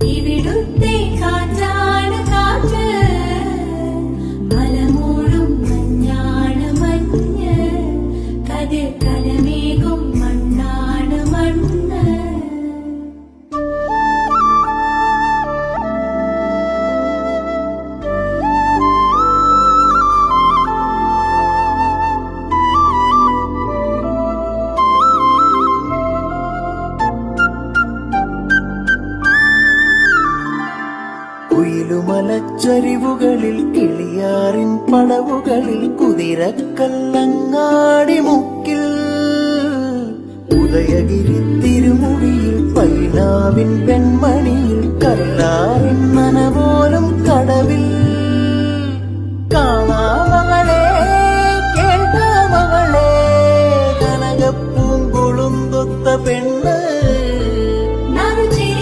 ഇവിടുത്തെ കാറ്റാണ് കാറ്റ്, മലമൂടും മഞ്ഞാണ് മഞ്ഞ്, കതിർ കലമേകും മണ്ണാണ് മണ്ണ്. കുയിലുമലച്ചരിവുകളിൽ കിളിയാറിൻ പടവുകളിൽ കുതിരക്കല്ലങ്ങാടി മുക്കിൽ ഉദയഗിരി തിരുമുടിയിൽ പൈനാവിൻ വെൺമണിയിൽ കല്ലാറിൻ നനപോലും കടവിൽ കാണാ